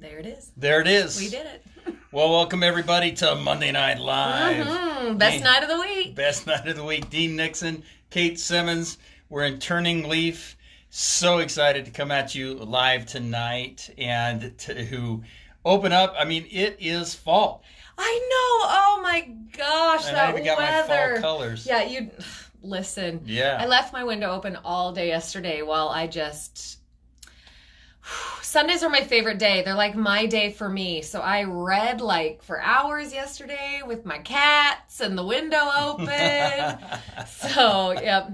There it is. There it is. We did it. Well, welcome everybody to Monday Night Live. Best night of the week. Best night of the week. Dean Nixon, Kate Semmens. We're in Turning Leaf. So excited to come at you live tonight and to open up. I mean, it is fall. I know. Oh my gosh, and that I even got weather. my fall colors. Yeah, you listen. Yeah. I left my window open all day yesterday while I just Sundays are my favorite day. They're like my day for me. So I read like for hours yesterday with my cats and the window open. So, yep.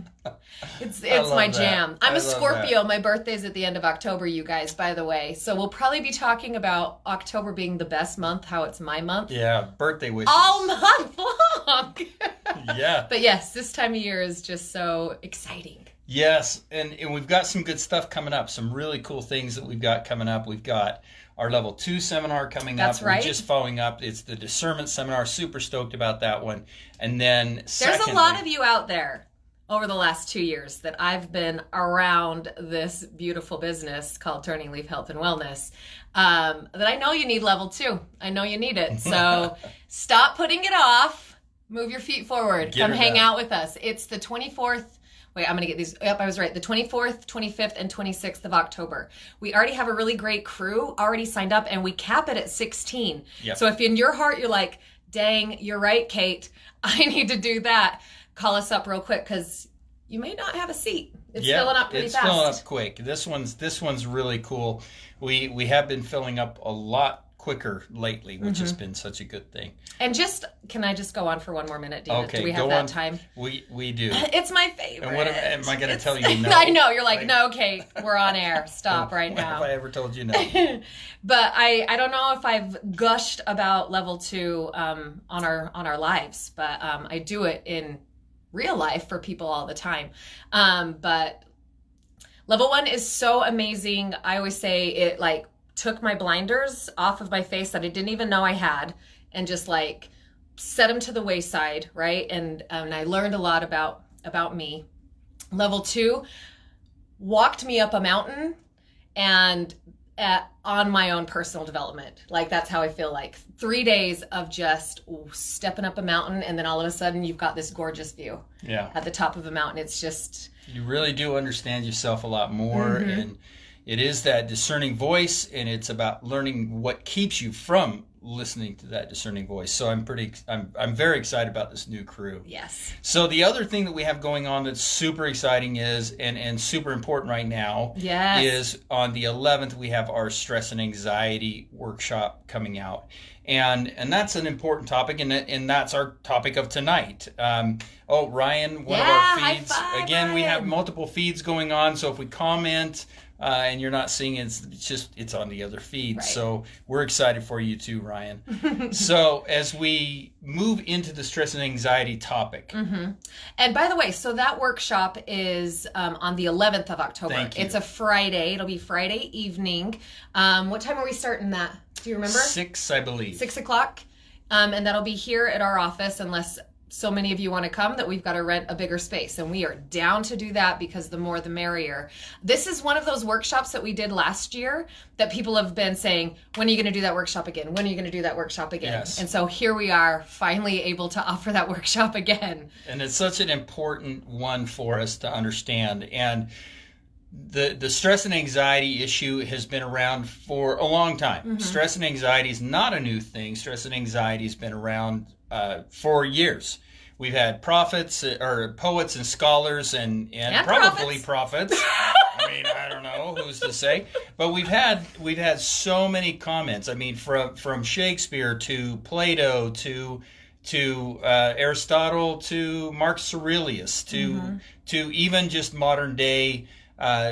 It's my jam. I'm a Scorpio. My birthday's at the end of October, you guys, by the way. So we'll probably be talking about October being the best month, how it's my month. Yeah, birthday wishes. All month long. Yeah. But yes, this time of year is just so exciting. Yes, and we've got some good stuff coming up, some really cool things that we've got coming up. We've got our Level 2 seminar coming up. That's right. We're just following up. It's the discernment seminar. Super stoked about that one. And then there's a lot of you out there over the last 2 years that I've been around this beautiful business called TurningLeaf Health and Wellness that I know you need Level 2. I know you need it. So stop putting it off. Move your feet forward. Come hang out with us. It's the 24th. Wait, I'm going to get these. Yep, I was right. The 24th, 25th, and 26th of October. We already have a really great crew already signed up, and we cap it at 16. Yep. So if in your heart you're like, dang, you're right, Kate, I need to do that, call us up real quick because you may not have a seat. It's filling up pretty fast. It's filling up quick. This one's really cool. We have been filling up a lot quicker lately, which has been such a good thing. And can I just go on for one more minute, Dina? Okay, do we have that time? We do. It's my favorite. And what am I going to tell you no? I know, you're like, no, Kate, we're on air. Stop right now. Have I ever told you no? But I don't know if I've gushed about Level 2 on our lives, but I do it in real life for people all the time. But Level 1 is so amazing. I always say it like took my blinders off of my face that I didn't even know I had and just like set them to the wayside, right? And I learned a lot about me. Level 2 walked me up a mountain and on my own personal development. Like that's how I feel like 3 days of just stepping up a mountain and then all of a sudden you've got this gorgeous view at the top of a mountain. It's just... You really do understand yourself a lot more and it is that discerning voice, and it's about learning what keeps you from listening to that discerning voice. So I'm very excited about this new crew. Yes. So the other thing that we have going on that's super exciting is and super important right now is on the 11th we have our stress and anxiety workshop coming out. And that's an important topic, and that's our topic of tonight. Ryan, one of our feeds. High five, again, Ryan. We have multiple feeds going on, so if we comment and you're not seeing it, it's on the other feed. Right. So we're excited for you too, Ryan. So as we move into the stress and anxiety topic. And by the way, so that workshop is on the 11th of October. Thank you. It's a Friday. It'll be Friday evening. What time are we starting that? Do you remember? 6, I believe. 6 o'clock. And that'll be here at our office unless so many of you want to come that we've got to rent a bigger space. And we are down to do that because the more the merrier. This is one of those workshops that we did last year that people have been saying, when are you going to do that workshop again? When are you going to do that workshop again? Yes. And so here we are finally able to offer that workshop again. And it's such an important one for us to understand. And the stress and anxiety issue has been around for a long time. Stress and anxiety is not a new thing. Stress and anxiety has been around for years. We've had poets and scholars and probably prophets. I mean, I don't know who's to say, but we've had so many comments. I mean, from Shakespeare to Plato to Aristotle to Marcus Aurelius to even just modern day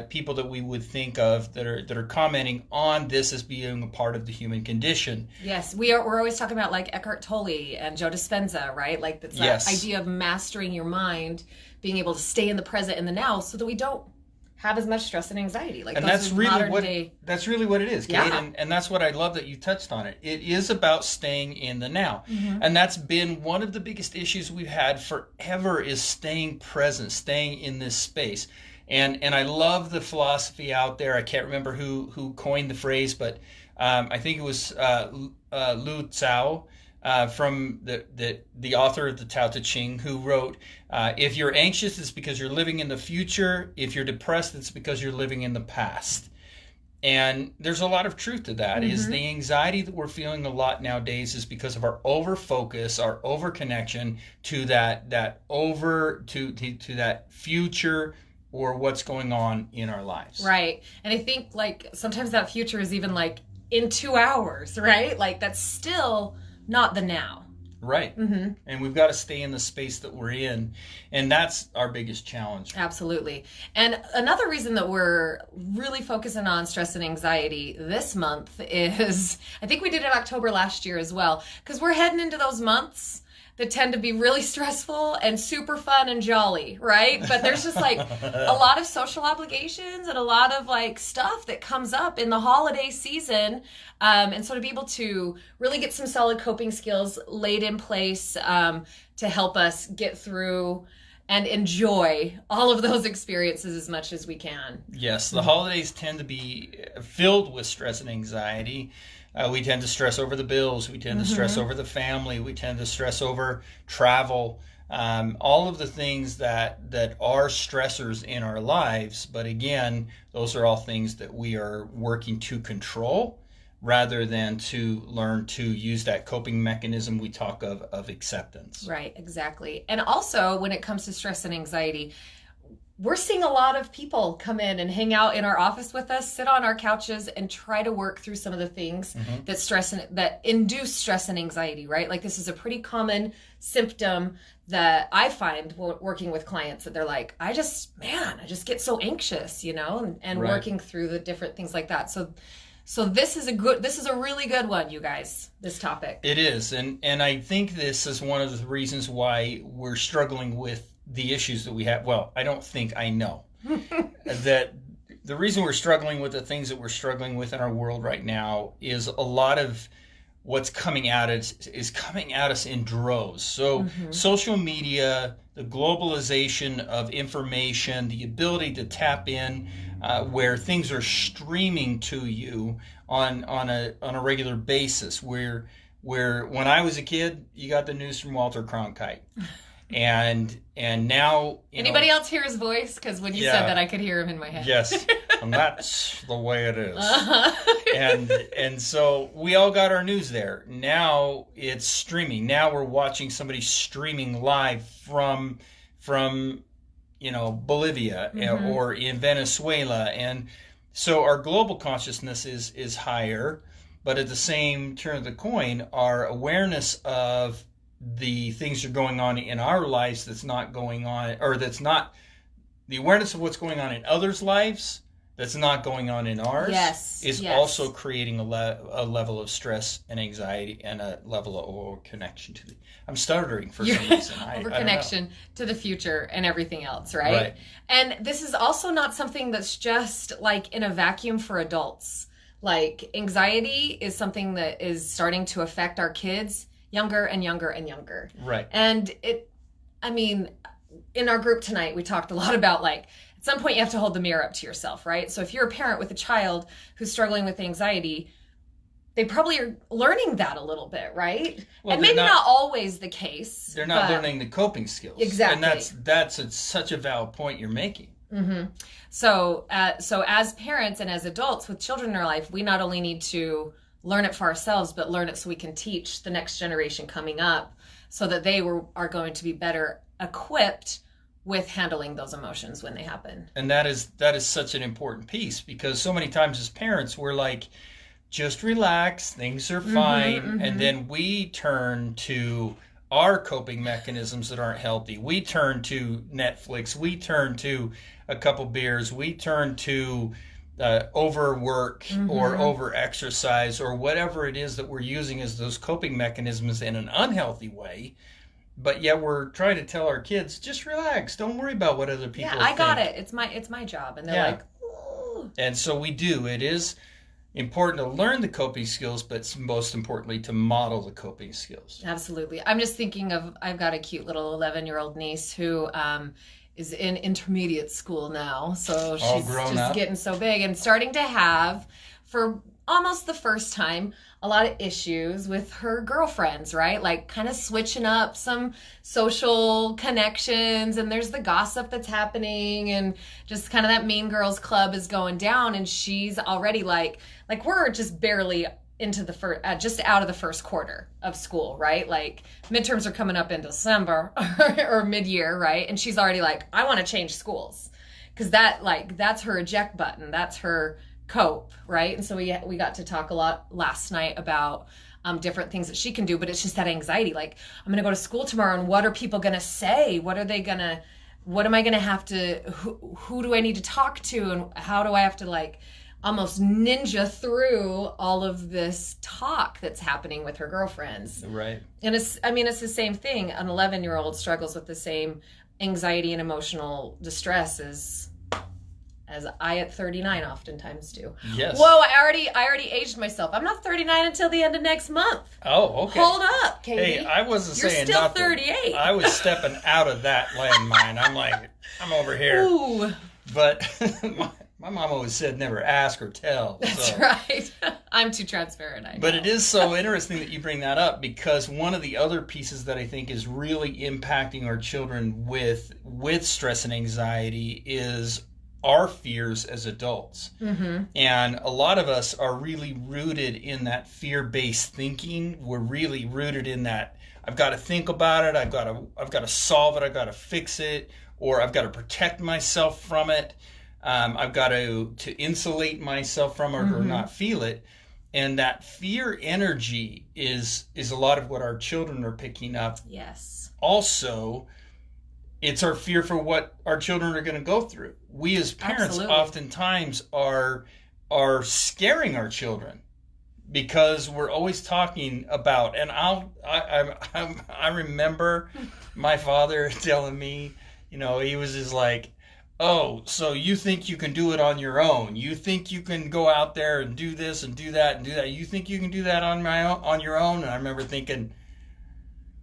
people that we would think of that are commenting on this as being a part of the human condition. Yes, we're always talking about like Eckhart Tolle and Joe Dispenza, right? Like that's that idea of mastering your mind, being able to stay in the present in the now, so that we don't have as much stress and anxiety. Like, and that's really what it is, Kate. Yeah. And that's what I love that you touched on it. It is about staying in the now. And that's been one of the biggest issues we've had forever, is staying present, staying in this space. And I love the philosophy out there. I can't remember who coined the phrase, but I think it was Lu Tsao, from the author of the Tao Te Ching, who wrote, if you're anxious, it's because you're living in the future. If you're depressed, it's because you're living in the past. And there's a lot of truth to that. Is the anxiety that we're feeling a lot nowadays is because of our over focus, our over connection to that future, or what's going on in our lives. Right. And I think like sometimes that future is even like in 2 hours, right? Like that's still not the now. Right. And we've got to stay in the space that we're in. And that's our biggest challenge. Absolutely. And another reason that we're really focusing on stress and anxiety this month is, I think we did it in October last year as well, because we're heading into those months that tend to be really stressful and super fun and jolly, right? But there's just like a lot of social obligations and a lot of like stuff that comes up in the holiday season. And so to be able to really get some solid coping skills laid in place to help us get through and enjoy all of those experiences as much as we can. Yes, the holidays tend to be filled with stress and anxiety. We tend to stress over the bills. We tend to stress over the family. We tend to stress over travel. All of the things that are stressors in our lives. But again, those are all things that we are working to control rather than to learn to use that coping mechanism we talk of acceptance. Right, exactly. And also when it comes to stress and anxiety, we're seeing a lot of people come in and hang out in our office with us, sit on our couches, and try to work through some of the things that induce stress and anxiety, right? Like this is a pretty common symptom that I find working with clients, that they're like, I just get so anxious, and Right. working through the different things like that. So this is a really good one, you guys, this topic. It is. And I think this is one of the reasons why we're struggling with the issues that we have. Well, I don't think I know that the reason we're struggling with the things that we're struggling with in our world right now is a lot of what's coming at us is coming at us in droves. So social media, the globalization of information, the ability to tap in where things are streaming to you on a regular basis, where when I was a kid, you got the news from Walter Cronkite. And now anybody else hear his voice? Because when you said that, I could hear him in my head. Yes, and that's the way it is. And so we all got our news there. Now it's streaming. Now we're watching somebody streaming live from Bolivia or in Venezuela, and so our global consciousness is higher, but at the same turn of the coin, our awareness of the things that are going on in our lives that's not going on, or that's not the awareness of what's going on in others' lives that's not going on in ours, is also creating a level of stress and anxiety and a level of over connection to I'm stuttering for some reason. Over connection to the future and everything else, right? And this is also not something that's just like in a vacuum for adults. Like anxiety is something that is starting to affect our kids younger and younger and younger. Right. And in our group tonight, we talked a lot about like, at some point you have to hold the mirror up to yourself, right? So if you're a parent with a child who's struggling with anxiety, they probably are learning that a little bit, right? Well, and maybe not always the case. They're not learning the coping skills. Exactly. And that's such a valid point you're making. So as parents and as adults with children in our life, we not only need to learn it for ourselves, but learn it so we can teach the next generation coming up so that they are going to be better equipped with handling those emotions when they happen. And that is such an important piece, because so many times as parents, we're like, just relax, things are fine. And then we turn to our coping mechanisms that aren't healthy. We turn to Netflix. We turn to a couple beers. We turn to overwork or over exercise or whatever it is that we're using as those coping mechanisms in an unhealthy way. But yet we're trying to tell our kids, just relax, don't worry about what other people think. I got it. It's my job. And they're like, ooh. And so we do. It is important to learn the coping skills, but most importantly to model the coping skills. Absolutely. I'm just thinking of, I've got a cute little 11-year-old niece who is in intermediate school now. So All she's grown just up. getting so big and starting to have, for almost the first time, a lot of issues with her girlfriends, right? Like kind of switching up some social connections, and there's the gossip that's happening, and just kind of that Mean Girls Club is going down, and she's already like we're just barely into the first, just out of the first quarter of school, right? Like midterms are coming up in December or mid-year, right? And she's already like, I want to change schools, because that's her eject button. That's her cope, right? And so we got to talk a lot last night about different things that she can do, but it's just that anxiety. Like, I'm going to go to school tomorrow, and what are people going to say? What am I going to have to, who do I need to talk to? And how do I have to like almost ninja through all of this talk that's happening with her girlfriends? Right. And it's the same thing. An 11-year-old struggles with the same anxiety and emotional distress as I at 39 oftentimes do. Yes. Whoa, I already aged myself. I'm not 39 until the end of next month. Oh, okay. Hold up, Katie. Hey, I wasn't You're saying still nothing. 38. I was stepping out of that landmine. I'm like, I'm over here. Ooh, But my mom always said never ask or tell. that's so. right. I'm too transparent, I know. But it is so interesting that you bring that up, because one of the other pieces that I think is really impacting our children with stress and anxiety is our fears as adults. Mm-hmm. And a lot of us are really rooted in that fear-based thinking. We're really rooted in that I've got to think about it, I've got to solve it, I've got to fix it, or I've got to protect myself from it. I've got to insulate myself from it or not feel it. And that fear energy is a lot of what our children are picking up. Yes. Also, it's our fear for what our children are going to go through. We as parents Absolutely. oftentimes are scaring our children, because we're always talking about, and I remember my father telling me, he was just like, oh, so you think you can do it on your own? You think you can go out there and do this and do that and do that? You think you can do that on your own? And I remember thinking,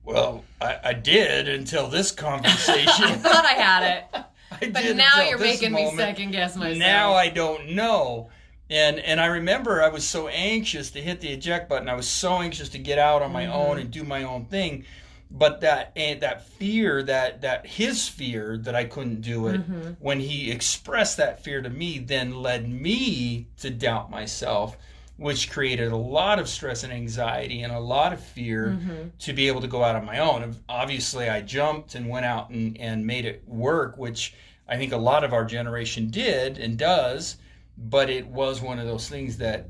well, I did until this conversation. I thought I had it. But did now until you're this making me moment. second guess myself. Now I don't know. And I remember I was so anxious to hit the eject button. I was so anxious to get out on my own and do my own thing. But that fear, that his fear that I couldn't do it, when he expressed that fear to me, then led me to doubt myself, which created a lot of stress and anxiety and a lot of fear to be able to go out on my own. And obviously, I jumped and went out and made it work, which I think a lot of our generation did and does. But it was one of those things that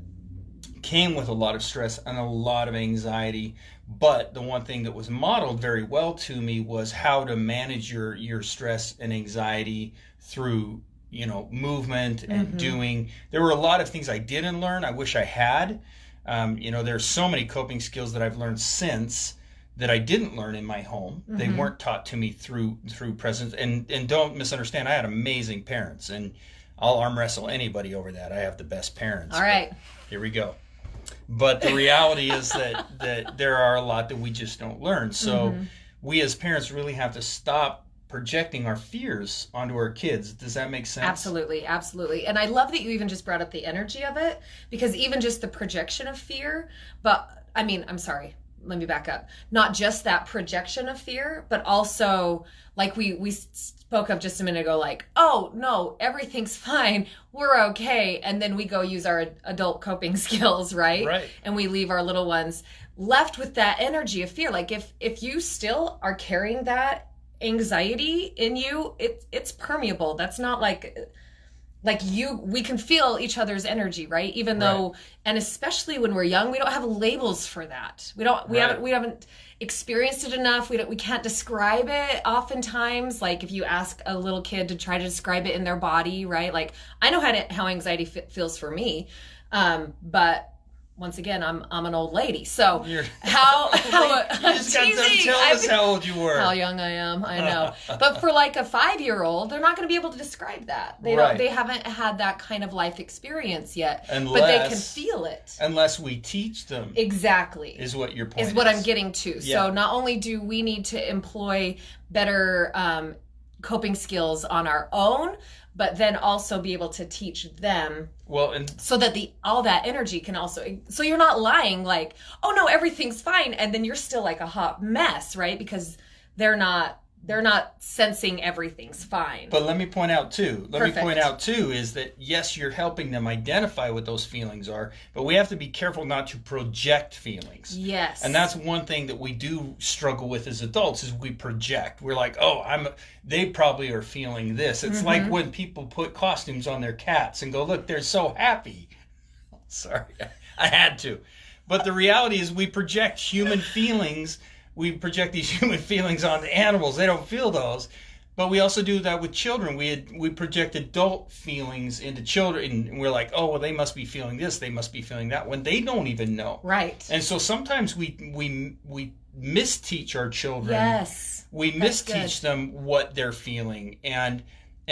came with a lot of stress and a lot of anxiety. But the one thing that was modeled very well to me was how to manage your stress and anxiety through, movement and doing. There were a lot of things I didn't learn. I wish I had. There's so many coping skills that I've learned since that I didn't learn in my home. They weren't taught to me through presence. And don't misunderstand, I had amazing parents, and I'll arm wrestle anybody over that. I have the best parents. All right. Here we go. But the reality is that there are a lot that we just don't learn. So we as parents really have to stop projecting our fears onto our kids. Does that make sense? Absolutely, absolutely. And I love that you even just brought up the energy of it, because even just the projection of fear, I'm sorry, let me back up. Not just that projection of fear, but also like we spoke of just a minute ago, like, oh no, everything's fine, we're okay. And then we go use our adult coping skills, right? Right. And we leave our little ones left with that energy of fear. Like if you still are carrying that anxiety in you, it's permeable. That's not we can feel each other's energy, right? Even though, and especially when we're young, we don't have labels for that. We haven't experienced it enough. We can't describe it oftentimes. Like if you ask a little kid to try to describe it in their body, right? Like I know how anxiety feels for me. But once again, I'm an old lady. So how you just got to tell us how old you were. How young I am, I know. But for like a 5-year-old, they're not going to be able to describe that. They haven't had that kind of life experience yet. But they can feel it. Unless we teach them. Exactly. Is what your point is. Is what I'm getting to. Yeah. So not only do we need to employ better coping skills on our own, but then also be able to teach them, well, and so that all that energy can also, so you're not lying like, oh no, everything's fine, and then you're still like a hot mess, right? Because they're not sensing everything's fine. But let me point out too Perfect. is that yes, you're helping them identify what those feelings are, but we have to be careful not to project feelings. Yes. And that's one thing that we do struggle with as adults is we project. We're like, oh, they probably are feeling this. It's like when people put costumes on their cats and go, look, they're so happy. Sorry, I had to. But the reality is we project human feelings. We project these human feelings onto animals. They don't feel those. But we also do that with children. We project adult feelings into children. And we're like, oh, well, they must be feeling this. They must be feeling that, when they don't even know. Right. And so sometimes we misteach our children. Yes. We misteach them what they're feeling. And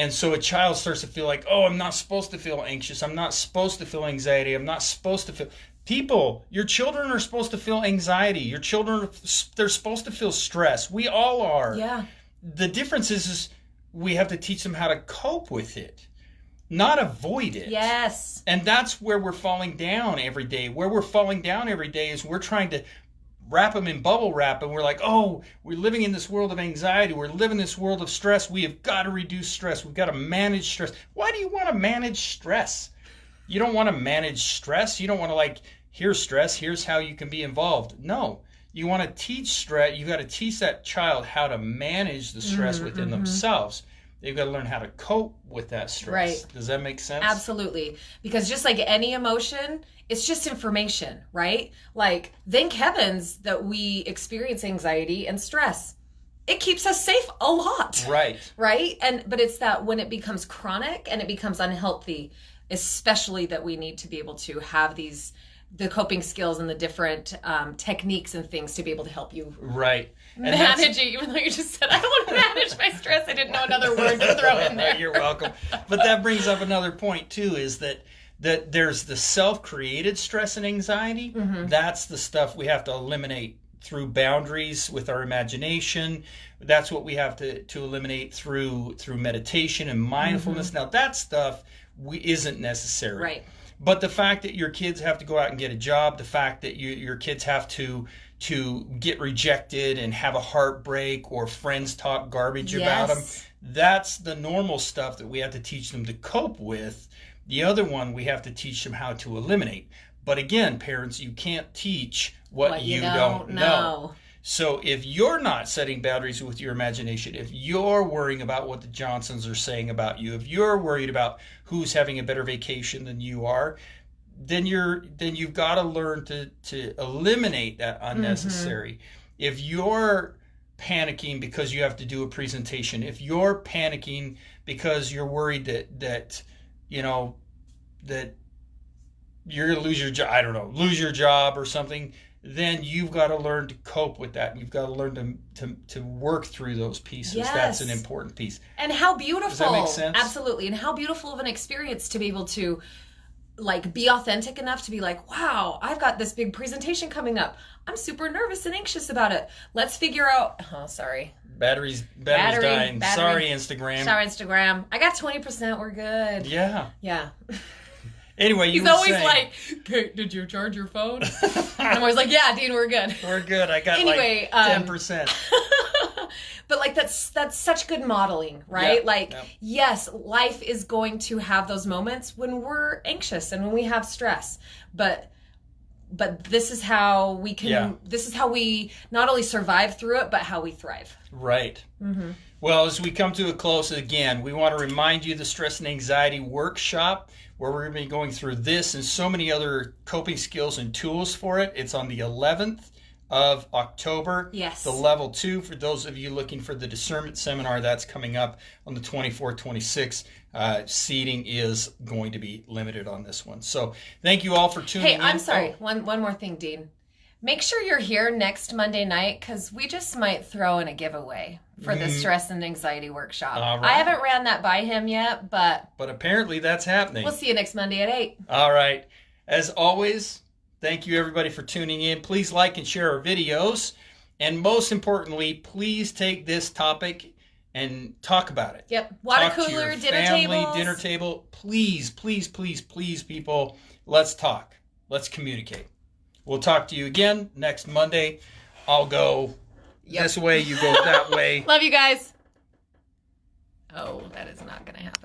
so a child starts to feel like, oh, I'm not supposed to feel anxious. I'm not supposed to feel anxiety. I'm not supposed to feel... People, your children are supposed to feel anxiety. Your children, they're supposed to feel stress. We all are. Yeah. The difference is we have to teach them how to cope with it, not avoid it. Yes. And that's where we're falling down every day. Where we're falling down every day is we're trying to wrap them in bubble wrap, and we're like, oh, we're living in this world of anxiety. We're living in this world of stress. We have got to reduce stress. We've got to manage stress. Why do you want to manage stress? You don't want to manage stress. You don't want to like... Here's stress. Here's how you can be involved. No, you want to teach stress. You got to teach that child how to manage the stress within themselves. They've got to learn how to cope with that stress. Right. Does that make sense? Absolutely. Because just like any emotion, it's just information, right? Like, thank heavens that we experience anxiety and stress. It keeps us safe a lot. Right. Right? But it's that when it becomes chronic and it becomes unhealthy, especially that we need to be able to have the coping skills and the different techniques and things to be able to help you manage it, even though you just said, I don't want to manage my stress. I didn't know another word to throw in there. You're welcome. But that brings up another point, too, is that there's the self-created stress and anxiety. That's the stuff we have to eliminate through boundaries with our imagination. That's what we have to eliminate through meditation and mindfulness. Now, that stuff isn't necessary. Right. But the fact that your kids have to go out and get a job, the fact that your kids have to get rejected and have a heartbreak, or friends talk garbage about them, that's the normal stuff that we have to teach them to cope with. The other one we have to teach them how to eliminate. But again, parents, you can't teach what you don't know. So if you're not setting boundaries with your imagination, if you're worrying about what the Johnsons are saying about you, if you're worried about who's having a better vacation than you are, then you've got to learn to eliminate that unnecessary. If you're panicking because you have to do a presentation, if you're panicking because you're worried that you're going to lose your job, lose your job or something, then you've got to learn to cope with that. You've got to learn to work through those pieces. Yes. That's an important piece. And how beautiful. Does that make sense? Absolutely. And how beautiful of an experience to be able to like be authentic enough to be like, wow, I've got this big presentation coming up. I'm super nervous and anxious about it. Let's figure out, sorry. Battery's dying. Sorry, Instagram. Sorry, Instagram. I got 20%. We're good. Yeah. Yeah. Anyway, he's always like, Kate, did you charge your phone? And I'm always like, yeah, Dean, we're good. We're good. I got like 10%. But like that's such good modeling, right? Yes, life is going to have those moments when we're anxious and when we have stress. But this is how we can. This is how we not only survive through it, but how we thrive. Right. Well, as we come to a close again, we want to remind you the Stress and Anxiety Workshop, where we're going to be going through this and so many other coping skills and tools for it. It's on the 11th of October. Yes. The level 2, for those of you looking for the discernment seminar, that's coming up on the 24th, 26th. Seating is going to be limited on this one. So thank you all for tuning in. Hey, I'm sorry. One more thing, Dean. Make sure you're here next Monday night, because we just might throw in a giveaway for the Stress and Anxiety Workshop. All right. I haven't ran that by him yet, but apparently that's happening. We'll see you next Monday at 8. All right. As always, thank you everybody for tuning in. Please like and share our videos. And most importantly, please take this topic and talk about it. Yep. Water Talk to cooler, your dinner family, tables. dinner table. Please, please, please, please, people, let's talk. Let's communicate. We'll talk to you again next Monday. I'll go this way, you go that way. Love you guys. Oh, that is not going to happen.